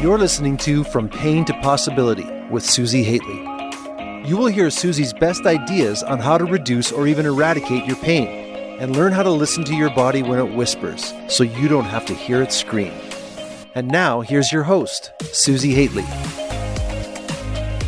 You're listening to From Pain to Possibility with Susi Hately. You will hear Susi's best ideas on how to reduce or even eradicate your pain and learn how to listen to your body when it whispers so you don't have to hear it scream. And now, here's your host, Susi Hately.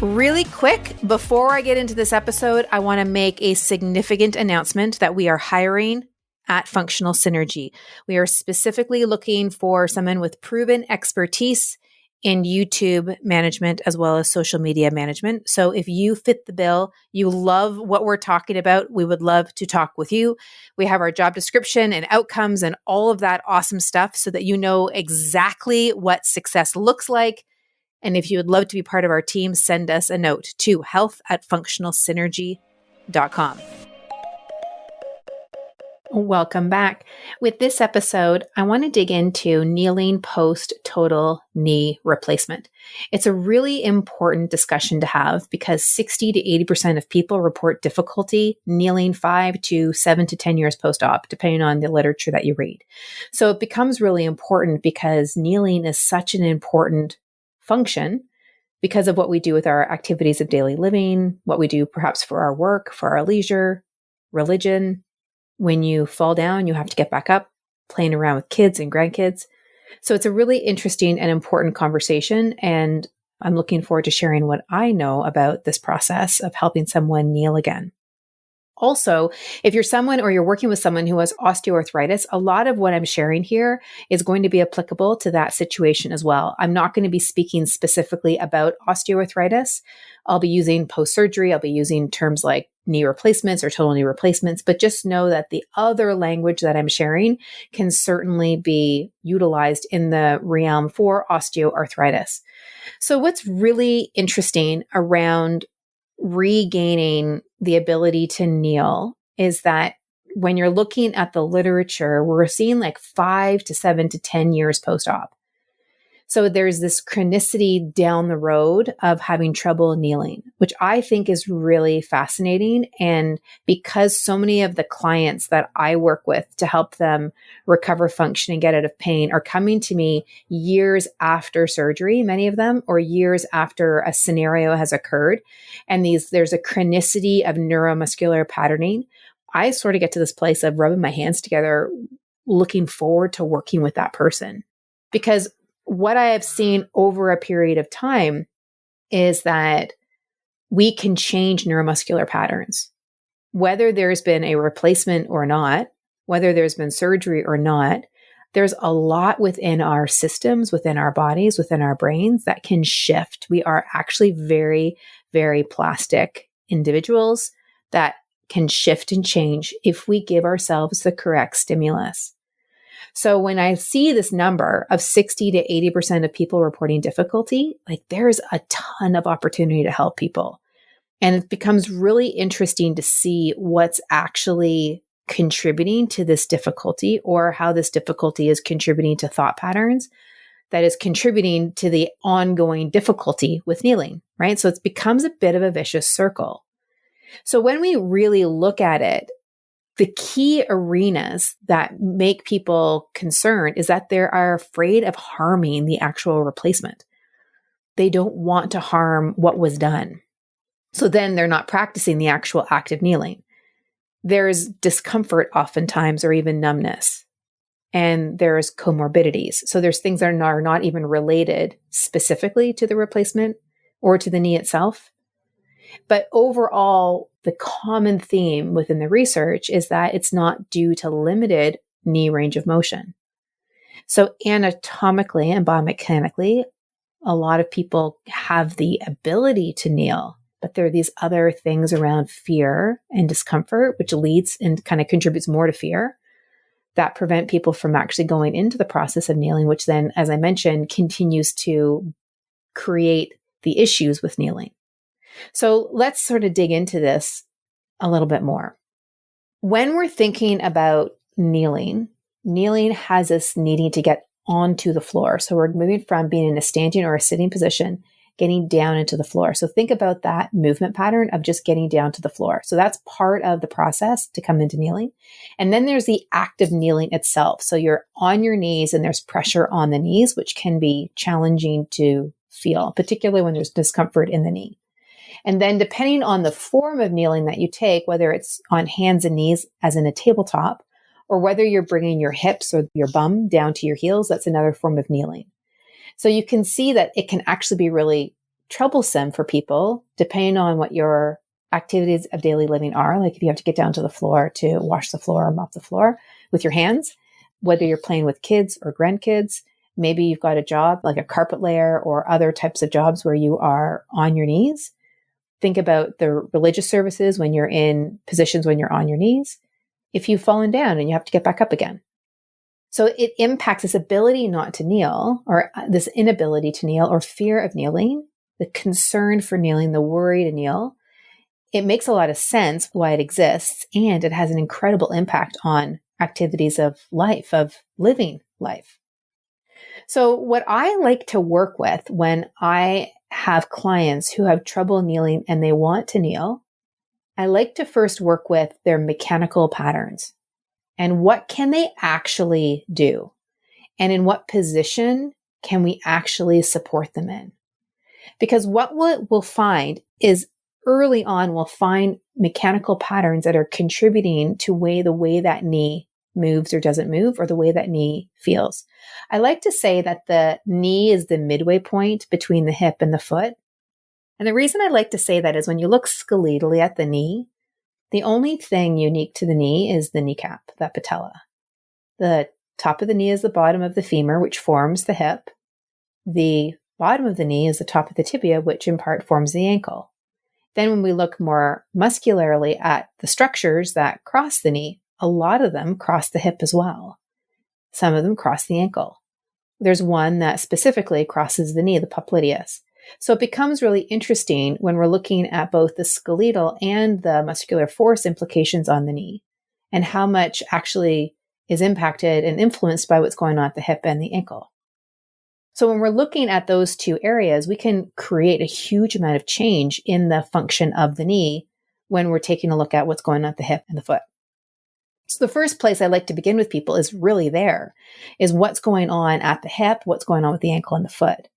Really quick, before I get into this episode, I want to make a significant announcement that we are hiring at Functional Synergy. We are specifically looking for someone with proven expertise in YouTube management as well as social media management. So if you fit the bill, you love what we're talking about, we would love to talk with you. We have our job description and outcomes and all of that awesome stuff so that you know exactly what success looks like. And if you would love to be part of our team, send us a note to health@functionalsynergy.com. Welcome back. With this episode, I want to dig into kneeling post total knee replacement. It's a really important discussion to have because 60 to 80% of people report difficulty kneeling 5 to 7 to 10 years post-op, depending on the literature that you read. So it becomes really important because kneeling is such an important function because of what we do with our activities of daily living, what we do perhaps for our work, for our leisure, religion. When you fall down, you have to get back up, playing around with kids and grandkids. So it's a really interesting and important conversation. And I'm looking forward to sharing what I know about this process of helping someone kneel again. Also, if you're someone or you're working with someone who has osteoarthritis, a lot of what I'm sharing here is going to be applicable to that situation as well. I'm not going to be speaking specifically about osteoarthritis. I'll be using post-surgery. I'll be using terms like knee replacements or total knee replacements, but just know that the other language that I'm sharing can certainly be utilized in the realm for osteoarthritis. So what's really interesting around regaining the ability to kneel is that when you're looking at the literature, we're seeing like 5 to 7 to 10 years post-op. So there's this chronicity down the road of having trouble kneeling, which I think is really fascinating. And because so many of the clients that I work with to help them recover function and get out of pain are coming to me years after surgery, many of them, or years after a scenario has occurred. And there's a chronicity of neuromuscular patterning. I sort of get to this place of rubbing my hands together, looking forward to working with that person. Because what I have seen over a period of time is that we can change neuromuscular patterns. Whether there's been a replacement or not, whether there's been surgery or not, there's a lot within our systems, within our bodies, within our brains that can shift. We are actually very, very plastic individuals that can shift and change if we give ourselves the correct stimulus. So when I see this number of 60 to 80% of people reporting difficulty, like there's a ton of opportunity to help people. And it becomes really interesting to see what's actually contributing to this difficulty or how this difficulty is contributing to thought patterns that is contributing to the ongoing difficulty with kneeling, right? So it becomes a bit of a vicious circle. So when we really look at it, the key arenas that make people concerned is that they are afraid of harming the actual replacement. They don't want to harm what was done. So then they're not practicing the actual act of kneeling. There's discomfort oftentimes or even numbness. And there's comorbidities. So there's things that are not even related specifically to the replacement or to the knee itself. But overall, the common theme within the research is that it's not due to limited knee range of motion. So anatomically and biomechanically, a lot of people have the ability to kneel, but there are these other things around fear and discomfort, which leads and kind of contributes more to fear that prevent people from actually going into the process of kneeling, which then, as I mentioned, continues to create the issues with kneeling. So let's sort of dig into this a little bit more. When we're thinking about kneeling has us needing to get onto the floor. So we're moving from being in a standing or a sitting position getting down into the floor. So think about that movement pattern of just getting down to the floor. So that's part of the process to come into kneeling. And then there's the act of kneeling itself. So you're on your knees and there's pressure on the knees, which can be challenging to feel, particularly when there's discomfort in the knee. And then depending on the form of kneeling that you take, whether it's on hands and knees as in a tabletop, or whether you're bringing your hips or your bum down to your heels, that's another form of kneeling. So you can see that it can actually be really troublesome for people, depending on what your activities of daily living are. Like if you have to get down to the floor to wash the floor or mop the floor with your hands, whether you're playing with kids or grandkids, maybe you've got a job like a carpet layer or other types of jobs where you are on your knees. Think about the religious services when you're in positions when you're on your knees. If you've fallen down and you have to get back up again. So it impacts this ability not to kneel, or this inability to kneel, or fear of kneeling, the concern for kneeling, the worry to kneel. It makes a lot of sense why it exists, and it has an incredible impact on activities of life, of living life. So what I like to work with when I have clients who have trouble kneeling and they want to kneel, I like to first work with their mechanical patterns and what can they actually do? And in what position can we actually support them in? Because what we'll find is early on, we'll find mechanical patterns that are contributing to the way that knee moves or doesn't move, or the way that knee feels. I like to say that the knee is the midway point between the hip and the foot. And the reason I like to say that is when you look skeletally at the knee, the only thing unique to the knee is the kneecap, that patella. The top of the knee is the bottom of the femur, which forms the hip. The bottom of the knee is the top of the tibia, which in part forms the ankle. Then when we look more muscularly at the structures that cross the knee, a lot of them cross the hip as well. Some of them cross the ankle. There's one that specifically crosses the knee, the popliteus. So it becomes really interesting when we're looking at both the skeletal and the muscular force implications on the knee and how much actually is impacted and influenced by what's going on at the hip and the ankle. So when we're looking at those two areas, we can create a huge amount of change in the function of the knee when we're taking a look at what's going on at the hip and the foot. So the first place I like to begin with people is really is what's going on at the hip, what's going on with the ankle and the foot.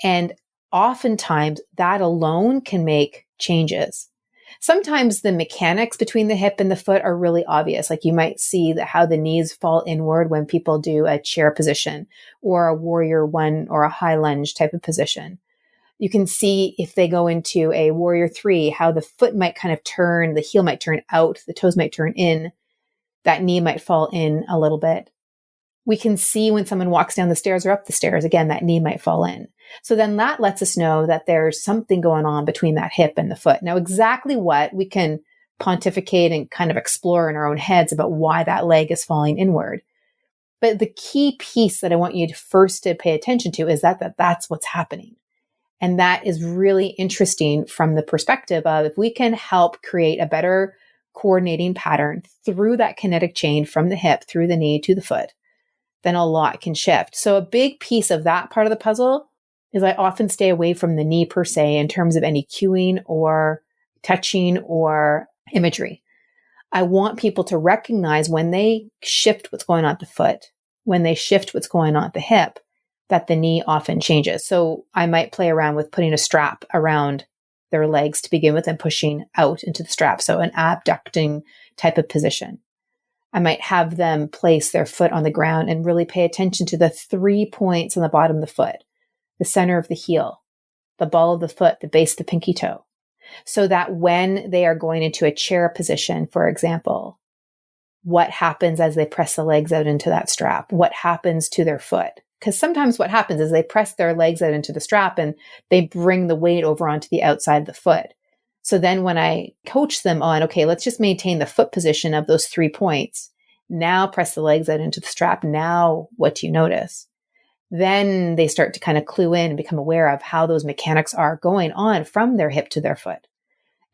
And oftentimes that alone can make changes. Sometimes the mechanics between the hip and the foot are really obvious. Like you might see how the knees fall inward when people do a chair position or a warrior one or a high lunge type of position. You can see if they go into a warrior three, how the foot might kind of turn, the heel might turn out, the toes might turn in, that knee might fall in a little bit. We can see when someone walks down the stairs or up the stairs, again, that knee might fall in. So then that lets us know that there's something going on between that hip and the foot. Now, exactly what we can pontificate and kind of explore in our own heads about why that leg is falling inward. But the key piece that I want you to first to pay attention to is that's what's happening. And that is really interesting from the perspective of if we can help create a better coordinating pattern through that kinetic chain from the hip through the knee to the foot, then a lot can shift. So a big piece of that part of the puzzle is I often stay away from the knee per se in terms of any cueing or touching or imagery. I want people to recognize when they shift what's going on at the foot, when they shift what's going on at the hip, that the knee often changes. So I might play around with putting a strap around their legs to begin with and pushing out into the strap. So an abducting type of position. I might have them place their foot on the ground and really pay attention to the 3 points on the bottom of the foot, the center of the heel, the ball of the foot, the base of the pinky toe. So that when they are going into a chair position, for example, what happens as they press the legs out into that strap? What happens to their foot? Because sometimes what happens is they press their legs out into the strap and they bring the weight over onto the outside of the foot. So then when I coach them on, okay, let's just maintain the foot position of those 3 points. Now press the legs out into the strap. Now what do you notice? Then they start to kind of clue in and become aware of how those mechanics are going on from their hip to their foot.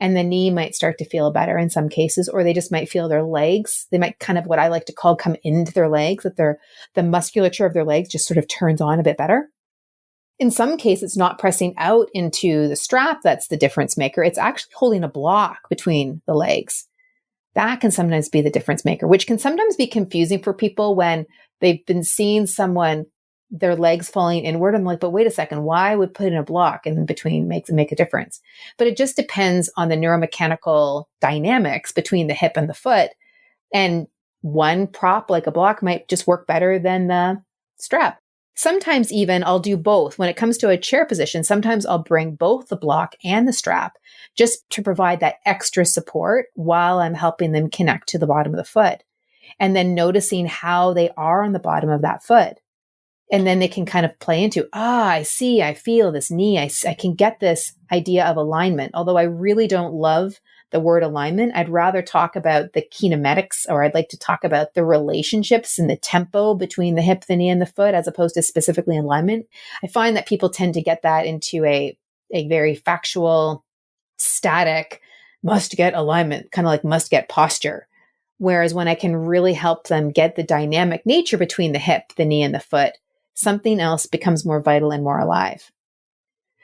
And the knee might start to feel better in some cases, or they just might feel their legs. They might kind of what I like to call come into their legs, that the musculature of their legs just sort of turns on a bit better. In some cases, it's not pressing out into the strap that's the difference maker. It's actually holding a block between the legs. That can sometimes be the difference maker, which can sometimes be confusing for people when they've been seeing someone, their legs falling inward. I'm like, but wait a second, why would putting a block in between make a difference? But it just depends on the neuromechanical dynamics between the hip and the foot. And one prop, like a block, might just work better than the strap. Sometimes even I'll do both. When it comes to a chair position, sometimes I'll bring both the block and the strap just to provide that extra support while I'm helping them connect to the bottom of the foot. And then noticing how they are on the bottom of that foot. And then they can kind of play into, I see, I feel this knee. I can get this idea of alignment. Although I really don't love the word alignment, I'd rather talk about the kinematics, or I'd like to talk about the relationships and the tempo between the hip, the knee, and the foot, as opposed to specifically alignment. I find that people tend to get that into a very factual, static, must get alignment, kind of like must get posture. Whereas when I can really help them get the dynamic nature between the hip, the knee, and the foot, something else becomes more vital and more alive.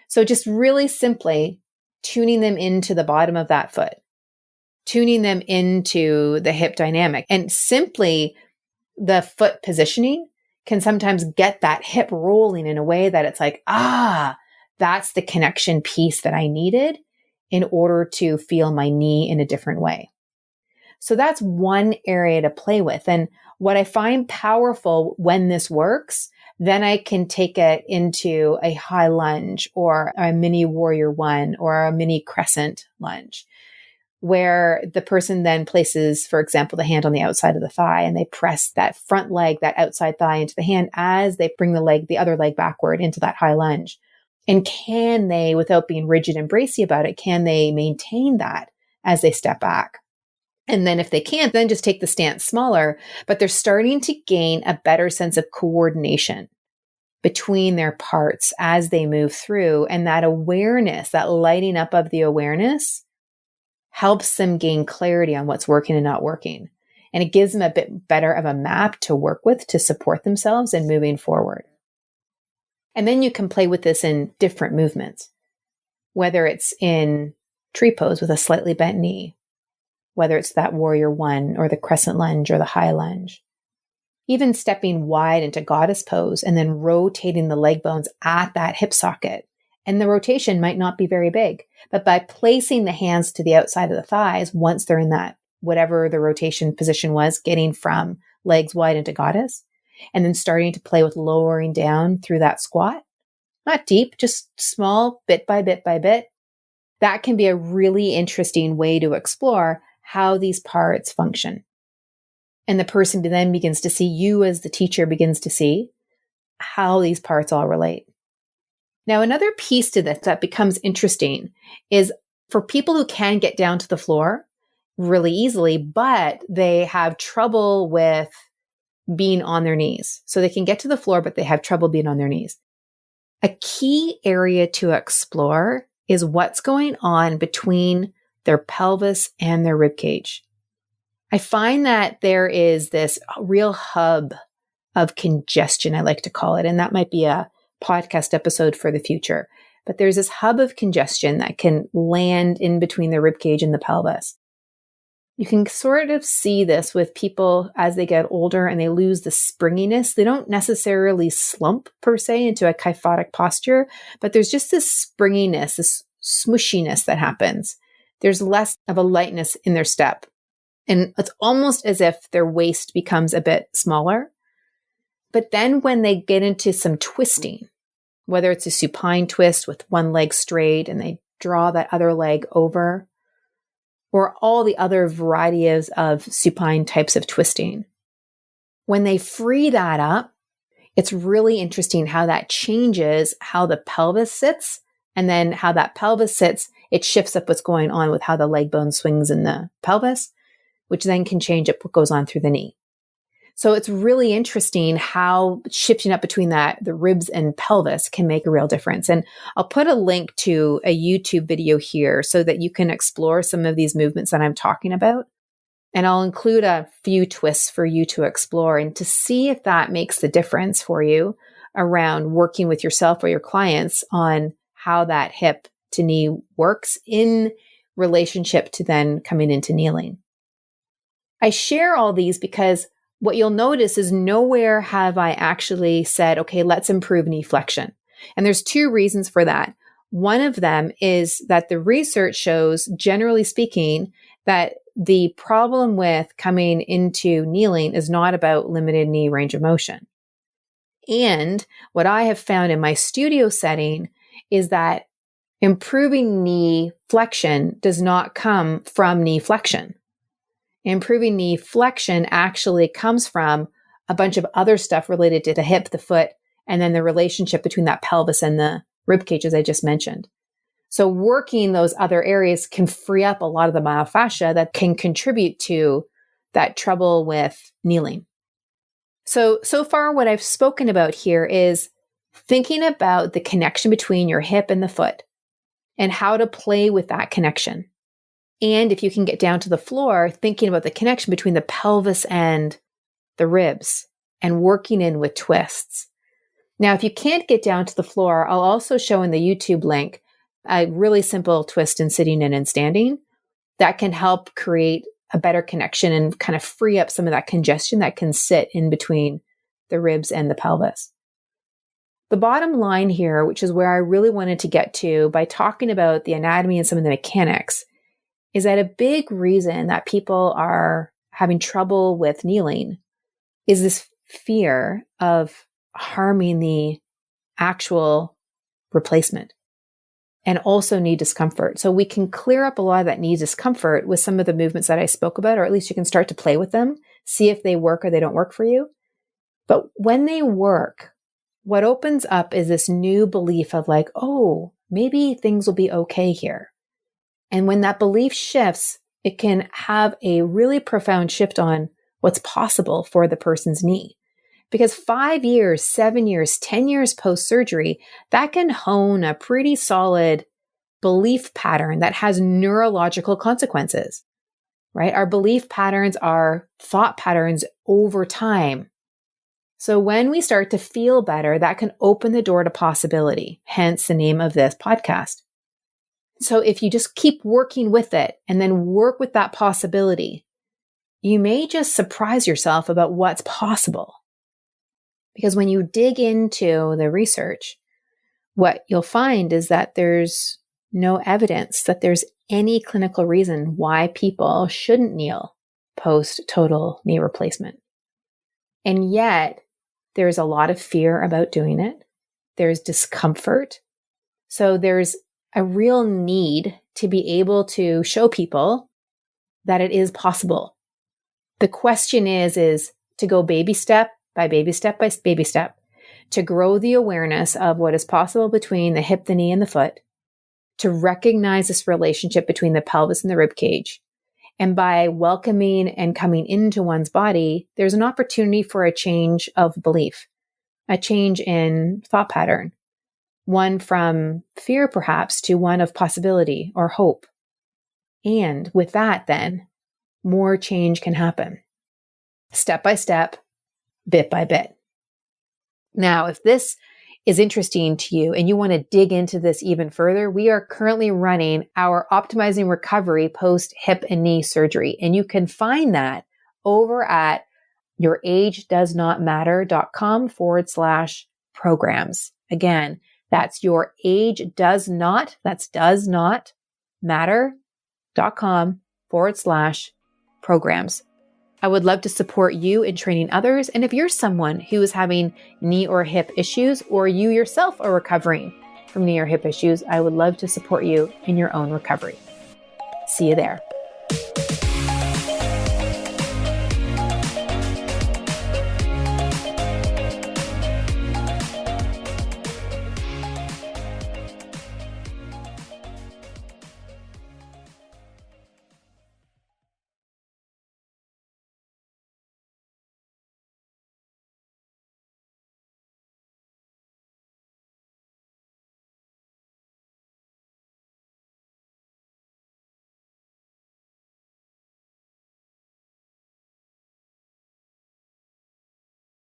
So just really simply tuning them into the bottom of that foot, tuning them into the hip dynamic, and simply the foot positioning can sometimes get that hip rolling in a way that it's like, that's the connection piece that I needed in order to feel my knee in a different way. So that's one area to play with. And what I find powerful when this works, then I can take it into a high lunge or a mini warrior one or a mini crescent lunge, where the person then places, for example, the hand on the outside of the thigh, and they press that front leg, that outside thigh into the hand as they bring the other leg backward into that high lunge. And can they, without being rigid and bracy about it, can they maintain that as they step back? And then if they can't, then just take the stance smaller, but they're starting to gain a better sense of coordination between their parts as they move through. And that awareness, that lighting up of the awareness, helps them gain clarity on what's working and not working. And it gives them a bit better of a map to work with to support themselves in moving forward. And then you can play with this in different movements, whether it's in tree pose with a slightly bent knee, whether it's that warrior one or the crescent lunge or the high lunge. Even stepping wide into goddess pose and then rotating the leg bones at that hip socket. And the rotation might not be very big, but by placing the hands to the outside of the thighs, once they're in that, whatever the rotation position was, getting from legs wide into goddess, and then starting to play with lowering down through that squat. Not deep, just small, bit by bit by bit. That can be a really interesting way to explore how these parts function. And the person then begins to see, you as the teacher begins to see how these parts all relate. Now, another piece to this that becomes interesting is for people who can get down to the floor really easily, but they have trouble with being on their knees. So they can get to the floor, but they have trouble being on their knees. A key area to explore is what's going on between their pelvis and their rib cage. I find that there is this real hub of congestion, I like to call it, and that might be a podcast episode for the future. But there's this hub of congestion that can land in between the rib cage and the pelvis. You can sort of see this with people as they get older and they lose the springiness. They don't necessarily slump per se into a kyphotic posture, but there's just this springiness, this smushiness that happens. There's less of a lightness in their step. And it's almost as if their waist becomes a bit smaller. But then when they get into some twisting, whether it's a supine twist with one leg straight and they draw that other leg over, or all the other varieties of supine types of twisting, when they free that up, it's really interesting how that changes how the pelvis sits. And then how that pelvis sits, it shifts up what's going on with how the leg bone swings in the pelvis, which then can change up what goes on through the knee. So it's really interesting how shifting up between the ribs and pelvis can make a real difference. And I'll put a link to a YouTube video here so that you can explore some of these movements that I'm talking about. And I'll include a few twists for you to explore and to see if that makes the difference for you around working with yourself or your clients on how that hip to knee works in relationship to then coming into kneeling. I share all these because what you'll notice is nowhere have I actually said, okay, let's improve knee flexion. And there's two reasons for that. One of them is that the research shows, generally speaking, that the problem with coming into kneeling is not about limited knee range of motion. And what I have found in my studio setting is that improving knee flexion does not come from knee flexion. Improving knee flexion actually comes from a bunch of other stuff related to the hip, the foot, and then the relationship between that pelvis and the rib cage, as I just mentioned. So working those other areas can free up a lot of the myofascia that can contribute to that trouble with kneeling. So far what I've spoken about here is thinking about the connection between your hip and the foot and how to play with that connection. And if you can get down to the floor, thinking about the connection between the pelvis and the ribs and working in with twists. Now, if you can't get down to the floor, I'll also show in the YouTube link a really simple twist in sitting in and standing that can help create a better connection and kind of free up some of that congestion that can sit in between the ribs and the pelvis. The bottom line here, which is where I really wanted to get to by talking about the anatomy and some of the mechanics, is that a big reason that people are having trouble with kneeling is this fear of harming the actual replacement and also knee discomfort. So we can clear up a lot of that knee discomfort with some of the movements that I spoke about, or at least you can start to play with them, see if they work or they don't work for you. But when they work, what opens up is this new belief of like, oh, maybe things will be okay here. And when that belief shifts, it can have a really profound shift on what's possible for the person's knee. Because 5 years, 7 years, 10 years post-surgery, that can hone a pretty solid belief pattern that has neurological consequences, right? Our belief patterns are thought patterns over time. So when we start to feel better, that can open the door to possibility, hence the name of this podcast. So if you just keep working with it and then work with that possibility, you may just surprise yourself about what's possible. Because when you dig into the research, what you'll find is that there's no evidence that there's any clinical reason why people shouldn't kneel post total knee replacement. And yet, there's a lot of fear about doing it. There's discomfort. So there's a real need to be able to show people that it is possible. The question is to go baby step by baby step by baby step, to grow the awareness of what is possible between the hip, the knee, and the foot, to recognize this relationship between the pelvis and the rib cage. And by welcoming and coming into one's body, there's an opportunity for a change of belief, a change in thought pattern, one from fear perhaps to one of possibility or hope. And with that, then, more change can happen, step by step, bit by bit. Now, if this is interesting to you and you want to dig into this even further, we are currently running our Optimizing Recovery post hip and knee surgery. And you can find that over at youragedoesnotmatter.com/programs. Again, that's youragedoesnotmatter.com/programs. I would love to support you in training others. And if you're someone who is having knee or hip issues, or you yourself are recovering from knee or hip issues, I would love to support you in your own recovery. See you there.